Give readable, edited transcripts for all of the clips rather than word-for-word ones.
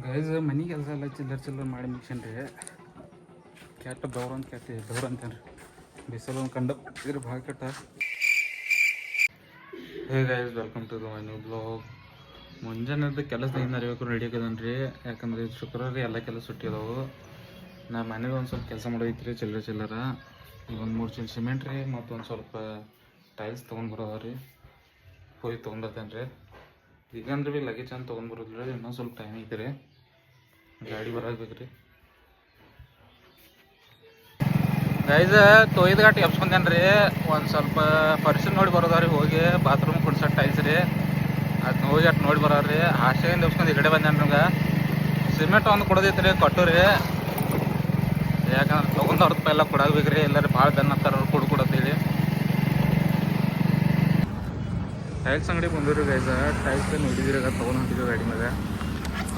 Guys ಮನೆ ಕೆಲಸ ಎಲ್ಲ ಚಿಲ್ಲರ್ ಮಾಡಿ ಮುಗಿಸೇನ್ರಿ. ಕೆಟ್ಟ ದೌರ್ ಅಂತ ಕೇಳ್ತೀವಿ, ದೌರ್ ಅಂತೇನ್ರಿ. ಬಿಸಿಲು ಒಂದು ಕಂಡು ಇದ್ರ ಭಾಳ ಕೆಟ್ಟ. Hey guys, welcome to the my new blog. ಮುಂಜಾನೆದ್ದು ಕೆಲಸದಿಂದ ಅರಿಬೇಕು ರೆಡಿ ಆಗದನ್ರಿ. ಯಾಕಂದ್ರೆ ಶುಕ್ರವಾರ ಎಲ್ಲ ಕೆಲಸ ಸುಟ್ಟಿ ಅದಾವು. ನಾ ಮನೇಲಿ ಒಂದು ಸ್ವಲ್ಪ ಕೆಲಸ ಮಾಡೋದೈತ್ರಿ ಚಿಲ್ಲರ. ಈಗ ಒಂದು 3 ಚೀಲ ಸಿಮೆಂಟ್ ರೀ, ಮತ್ತೊಂದು ಸ್ವಲ್ಪ ಟೈಲ್ಸ್ ತೊಗೊಂಡ್ಬರೋದ್ರಿ. ಹೋಗಿ ತೊಗೊಂಬರ್ತೇನೆ ರೀ. ಈಗಂದ್ರೆ ಭೀ ಲಗೇಜ್ ಅಂತ ತೊಗೊಂಡ್ಬರೋದ್ರಿ. ಇನ್ನೊಂದು ಸ್ವಲ್ಪ ಟೈಮ್ ಐತೆ ರೀ, ಗಾಡಿ ಬರಾಕ್ಬೇಕು ರೀ. ಗೈಸ್ ತೊಯ್ದು ಗಾಟಿ ಎಬ್ಸ್ಕೊಂತೇನೆ ರೀ. ಒಂದು ಸ್ವಲ್ಪ ಪರ್ಸನ್ ನೋಡಿ ಬರೋದ್ರಿ. ಹೋಗಿ ಬಾತ್ರೂಮ್ ಕುಡ್ಸೋದು ಟೈಲ್ಸ್ ರೀ, ಅದನ್ನ ಹೋಗಿ ಅಟ್ಟು ನೋಡಿ ಬರೋರಿ. ಹಾಸ್ಟೆಲಿಂದ ಎಬ್ಸ್ಕೊಂಡು ಈ ಕಡೆ ಬಂದೇನೆ ನಮ್ಗೆ. ಸಿಮೆಂಟ್ ಒಂದು ಕೊಡೋದೈತೆ ರೀ, ಕೊಟ್ಟು ರೀ. ಯಾಕಂದ್ರೆ ತೊಗೊಂಡವ್ರದ್ದು ಎಲ್ಲ ಕೊಡಾಗಬೇಕು ರೀ. ಎಲ್ಲರೂ ಭಾಳ ಬೆನ್ನ ಹತ್ತಾರ ಅವ್ರು ಕೊಡತ್ತೇಳಿ ಟೈಲ್ಸ್ ಅಂಗಡಿ ಬಂದಿರಿ ಗೈಸ್. ಟೈಲ್ಸ್ ನೋಡಿದಿರಿ, ತೊಗೊಂಡು ಹೊಂಟಿದ್ದೀವಿ ಗಾಡಿ ಮೇಲೆ.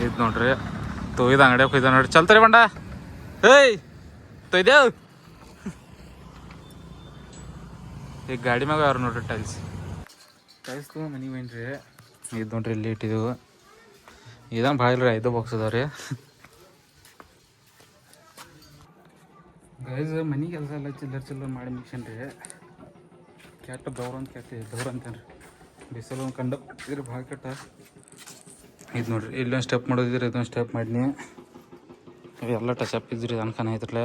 ಇದು ನೋಡ್ರಿ, ತೊಯ್ದು ಅಂಗಡಿಯಾಗ ಹೋಯ್ದ ನೋಡ್ರಿ. ಚಲ್ತಾರೆ ಬಂಡ, ಏಯ್ ತೊಯ್ದೇವ್. ಈಗ ಗಾಡಿ ಮ್ಯಾಗ ಅವ್ರು ನೋಡ್ರಿ ಟೈಲ್ಸ್ ತೊಗೊಂಡು ಮನೆಗೆ ಬನ್ರಿ. ಇದು ನೋಡ್ರಿ ಇಲ್ಲಿ ಇಟ್ಟಿದ್ದೆವು. ಇದನ್ನು ಭಾಳ ಇಲ್ರಿ, 5 ಬಾಕ್ಸ್ ಅದಾವ ರೀ. ಗೈಸ್ ಮನೆ ಕೆಲಸ ಎಲ್ಲ ಚಿಲ್ಲರ್ ಮಾಡಿ ಮುಗಿಸೇನ್ರಿ. ಕೆಟ್ಟ ದೌರ್ ಅಂತ ಕೇಳ್ತೀವಿ, ದೌರ್ ಅಂತೇನ್ರಿ. ಬಿಸಿಲು ಒಂದು ಕಂಡು ಇದ್ರ ಭಾಳ ಕೆಟ್ಟ. ಇದು ನೋಡ್ರಿ, ಇಲ್ಲೊಂದು ಸ್ಟೆಪ್ ಮಾಡೋದಿದ್ರಿ, ಇದೊಂದು ಸ್ಟೆಪ್ ಮಾಡಿನಿ. ಎಲ್ಲ ಟಚಪ್ ಇದ್ರಿ ಅನ್ಕನ ಐತ್ರಲ್ಲ.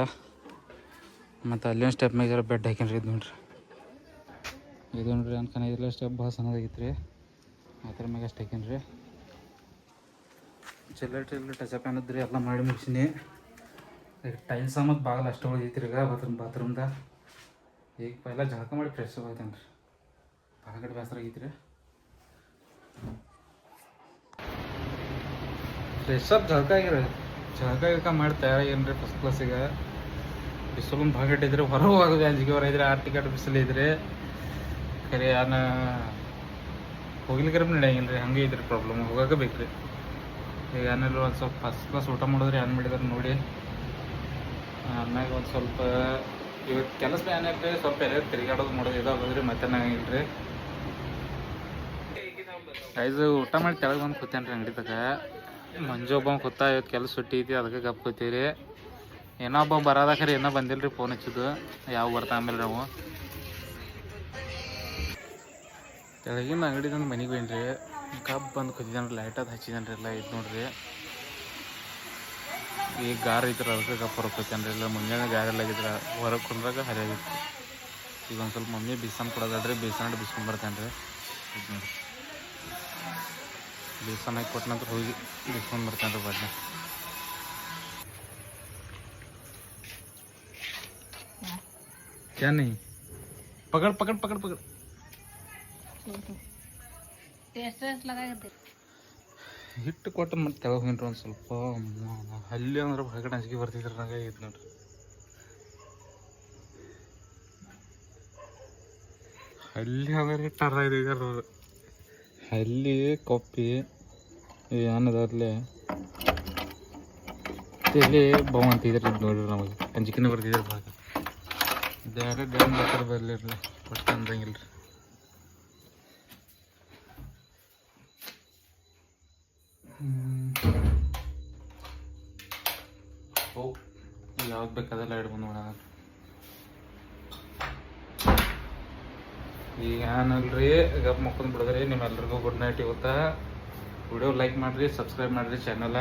ಮತ್ತು ಅಲ್ಲೊಂದು ಸ್ಟೆಪ್ ಮ್ಯಾಗ ಬೆಡ್ ಹಾಕೇನ್ರಿ. ಇದು ನೋಡ್ರಿ, ಇದು ನೋಡ್ರಿ ಅನ್ಕನ ಇದ್ರಲ್ಲ ಸ್ಟೆಪ್ ಭಾಳ ಸಣ್ಣದಾಗಿತ್ತು ರೀ. ಅದ್ರ ಮ್ಯಾಗ ಅಷ್ಟು ಹಾಕೇನ್ರಿ. ಚಿಲ್ಲರ್ ಟಚಪ್ ಏನದ್ರಿ ಎಲ್ಲ ಮಾಡಿ ಮುಗಿಸಿನಿ. ಈಗ ಟೈಲ್ಸ್ ಮತ್ತು ಬಾಗಿಲು ಅಷ್ಟು ಉಳಿದೈತಿ ಈಗ ಬಾತ್ರೂಮ್ದ. ಈಗ ಪೈಲ ಜಳಕ ಮಾಡಿ ಫ್ರೆಶ್ ಹೋಗ್ತೇನೆ ರೀ. ಭಾಳ ಕಡೆ ಬೇಸರ ಆಗೈತಿ ರೀ. ಫ್ರೆಶ್ ಅಪ್ ಜಳಕ ಮಾಡಿ ತಯಾರಾಗೇನ್ರಿ ಫಸ್ಟ್ ಕ್ಲಾಸಿಗೆ. ಬಿಸಿಲು ಭಾಳ ಇಟ್ಟಿದ್ರಿ, ಹೊರಗೆ ಹೋಗೋದು ಅಂಜಿಕೆ ಹೊರ ಇದ್ರಿ. 6 ಟಿಕೆಟ್ ಬಿಸಿಲು ಇದ್ರಿ. ಖರೆ ನಾನು ಹೋಗ್ಲಿಕ್ಕೆ ನಡೆಯಂಗಿಲ್ಲ ರೀ, ಹಂಗೆ ಇದ್ರಿ ಪ್ರಾಬ್ಲಮ್. ಹೋಗೋಕೆ ಬೇಕು ರೀ. ಈಗ ಏನಿಲ್ಲ, ಒಂದು ಸ್ವಲ್ಪ ಫಸ್ಟ್ ಕ್ಲಾಸ್ ಊಟ ಮಾಡಿದ್ರಿ. ಏನು ಮಾಡಿದಾರೆ ನೋಡಿ. ಆಮ್ಯಾಗ ಒಂದು ಸ್ವಲ್ಪ ಇವತ್ತು ಕೆಲಸ ಏನಾಗ್ರಿ, ಸ್ವಲ್ಪ ಎಲ್ಲ ತಿರುಗಾಡೋದು ಮಾಡೋದು ಇದಾಗೋದ್ರಿ. ಮತ್ತೆ ನಂಗಿಲ್ಲ ರೀ. ಐದು ಊಟ ಮಾಡಿ ಕೆಳಗೆ ಬಂದು ಕೂತೇನೆ ರೀ ಅಂಗಡಿ ತಗ. ಮಂಜು ಒಬ್ಬ ಕೂತ, ಇವತ್ತು ಕೆಲಸ ಸುಟ್ಟೈತಿ, ಅದಕ್ಕೆ ಗಪ್ ಕೂತೀವಿ. ಏನೋ ಒಬ್ಬ ಬರೋದಾಕ್ರಿ, ಏನೋ ಬಂದಿಲ್ಲ ರೀ. ಫೋನ್ ಹಚ್ಚಿದ್ದು ಯಾವ ಬರ್ತಾ ಆಮೇಲೆ ನಾವು ಕೆಳಗಿನ ಅಂಗಡಿದಂದು ಮನೆಗೆ ಬನ್ರಿ. ಕಬ್ಬು ಬಂದು ಕೂತಿದ್ದಾನೆ, ಲೈಟ್ ಅದು ಹಚ್ಚಿದ್ದಾನೆ ರೀ ಎಲ್ಲ. ಇದು ನೋಡ್ರಿ, ಈಗ ಗಾರ ಐತ್ರ, ಅದಕ್ಕೆ ಕಪ್ ಹೊರಗೆ ಕೂತೇನೆ ರೀ. ಇಲ್ಲ ಮುಂಜಾನೆ ಗಾರೆಲ್ಲ ಆಗಿದ್ರೆ ಹೊರಗೆ ಕುಂದ್ರಾಗ ಹರಿಯಾಗಿತ್ತು. ಈಗ ಒಂದು ಸ್ವಲ್ಪ ಮಮ್ಮಿ ಬೇಸನ್ ಕೊಡೋದ್ರಿ, ಬೇಸನ್ ಬಿಸ್ಕೊಂಡು ಬರ್ತೇನೆ ರೀ. ಇದು ನೋಡಿರಿ, ಬೇಸನ್ ಹಾಕಿ ಕೊಟ್ಟ ನಂತರ ಹೋಗಿ ಬಿಸ್ಕೊಂಡು ಬರ್ತೇನೆ ರೀ ಬಡ್ನೆ. क्या नहीं पकड़ पकड़ पकड़ पकड़ ಹಿಟ್ಟು ಕೊಟ್ಟು ಮತ್ತೆ ತೆಳಗೆ ಹೋಗಿನ್ರಿ. ಒಂದು ಸ್ವಲ್ಪ ಹಲ್ಲಿ ಅಂದ್ರೆ ಹೊರಗಡೆ ಅಂಜಿಕೆ ಬರ್ತಿದ್ರು ನಂಗೆ. ಇದು ನೋಡ್ರಿ, ಹಲ್ಲಿ ಅಂದ್ರೆ ಟರ ಇದಾರ. ಹಲ್ಲಿ ಕೊಪ್ಪಿ ಏನದಲ್ಲೇ ತಲೆ ಬಾವು ಅಂತಿದ್ರಿ. ಇದು ನೋಡ್ರಿ, ನಮಗೆ ಅಂಜಿಕೆನೇ ಬರ್ತಿದ್ರು ಭಾಗ. ಬೇರೆ ಡ್ಯಾಮ್ ಬೇಕಾದ್ರೆ ಬರ್ಲಿರಲಿ, ಕೊಟ್ಟು ಅಂದಂಗಿಲ್ಲ ರೀ. ಯಾವ್ದು ಬೇಕಾದೆಲ್ಲ ಇಡ್ಬೋದು ನೋಡೋಣ. ಈಗ ಏನಲ್ರಿ, ಗಪ್ ಮಕ್ಕೊಂದು ಬಿಡೋದ್ರಿ. ನಿಮ್ಮೆಲ್ರಿಗೂ ಗುಡ್ ನೈಟ್. ಇವತ್ತು ವಿಡಿಯೋ ಲೈಕ್ ಮಾಡಿರಿ, ಸಬ್ಸ್ಕ್ರೈಬ್ ಮಾಡಿರಿ ಚಾನಲ.